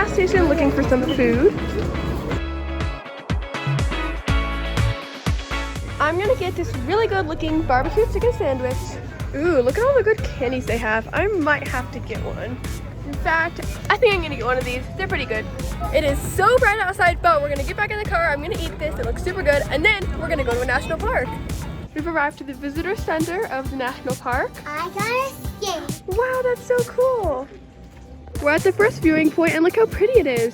gas station looking for some food. I'm gonna get this really good looking barbecue chicken sandwich. Ooh, look at all the good candies they have. I might have to get one. In fact, I think I'm gonna get one of these. They're pretty good. It is so bright outside, but we're gonna get back in the car. I'm gonna eat this. It looks super good. And then we're gonna go to a national park. We've arrived to the visitor center of the national park. I got a skin. Wow, that's so cool. We're at the first viewing point and look how pretty it is.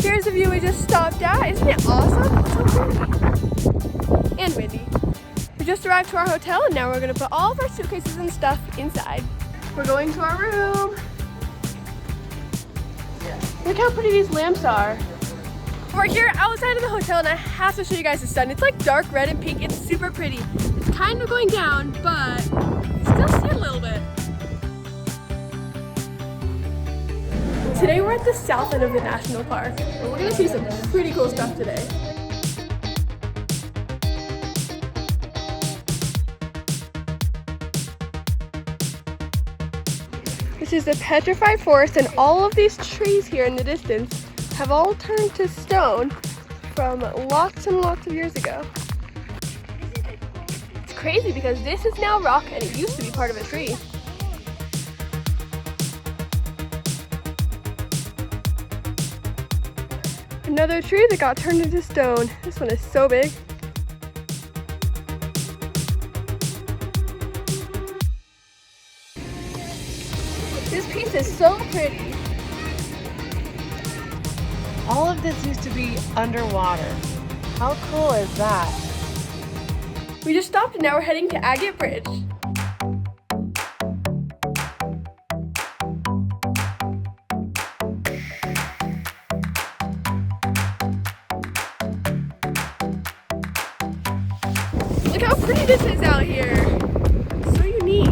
Here's the view we just stopped at. Isn't it awesome? It's so pretty. And windy. We just arrived to our hotel and now we're gonna put all of our suitcases and stuff inside. We're going to our room. Look how pretty these lamps are. We're here outside of the hotel and I have to show you guys the sun. It's like dark red and pink. It's super pretty. It's kind of going down, but you still see it a little bit. Today we're at the south end of the national park. And we're gonna see some pretty cool stuff today. This is the petrified forest, and all of these trees here in the distance have all turned to stone from lots and lots of years ago. It's crazy because this is now rock and it used to be part of a tree. Another tree that got turned into stone. This one is so big. This piece is so pretty. All of this used to be underwater. How cool is that? We just stopped and now we're heading to Agate Bridge. Look how pretty this is out here. It's so unique.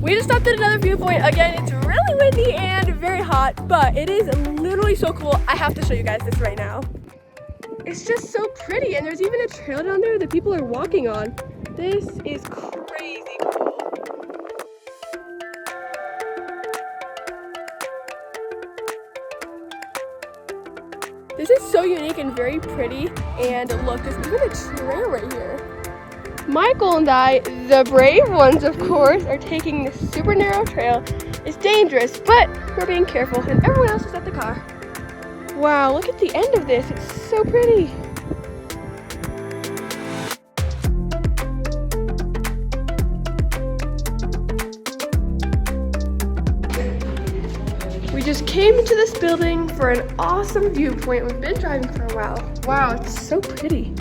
We just stopped at another viewpoint. Again, it's really windy and very hot, but it is literally so cool. I have to show you guys this right now. It's just so pretty, and there's even a trail down there that people are walking on. This is crazy cool. This is so unique and very pretty, and look, there's even a trail right here. Michael and I, the brave ones of course, are taking this super narrow trail. It's dangerous, but we're being careful, and everyone else is at the car. Wow, look at the end of this. It's so pretty. We just came into this building for an awesome viewpoint. We've been driving for a while. Wow, it's so pretty.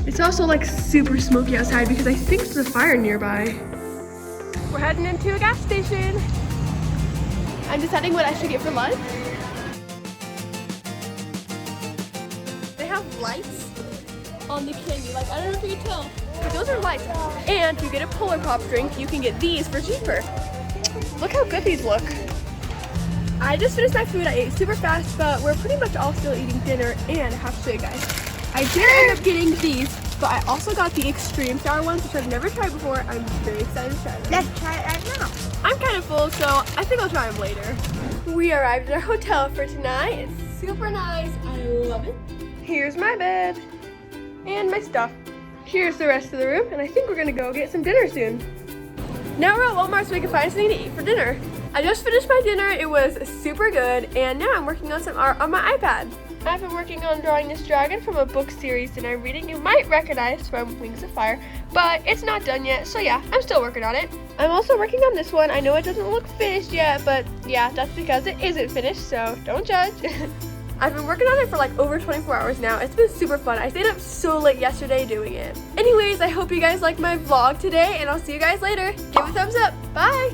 It's also like super smoky outside because I think there's a fire nearby. We're heading into a gas station. I'm deciding what I should get for lunch. They have lights on the candy. Like, I don't know if you can tell, but those are lights. And if you get a Polar Pop drink, you can get these for cheaper. Look how good these look. I just finished my food. I ate super fast, but we're pretty much all still eating dinner, and I have to show you guys. I did end up getting these, but I also got the extreme sour ones, which I've never tried before. I'm very excited to try them. Let's try it right now. I'm kind of full, so I think I'll try them later. We arrived at our hotel for tonight. It's super nice. I love it. Here's my bed and my stuff. Here's the rest of the room, and I think we're gonna go get some dinner soon. Now we're at Walmart so we can find something to eat for dinner. I just finished my dinner. It was super good, and now I'm working on some art on my iPad. I've been working on drawing this dragon from a book series that I'm reading. You might recognize from Wings of Fire, but it's not done yet, so yeah, I'm still working on it. I'm also working on this one. I know it doesn't look finished yet, but yeah, that's because it isn't finished, so don't judge. I've been working on it for like over 24 hours now. It's been super fun. I stayed up so late yesterday doing it. Anyways, I hope you guys liked my vlog today, and I'll see you guys later. Give it a thumbs up. Bye!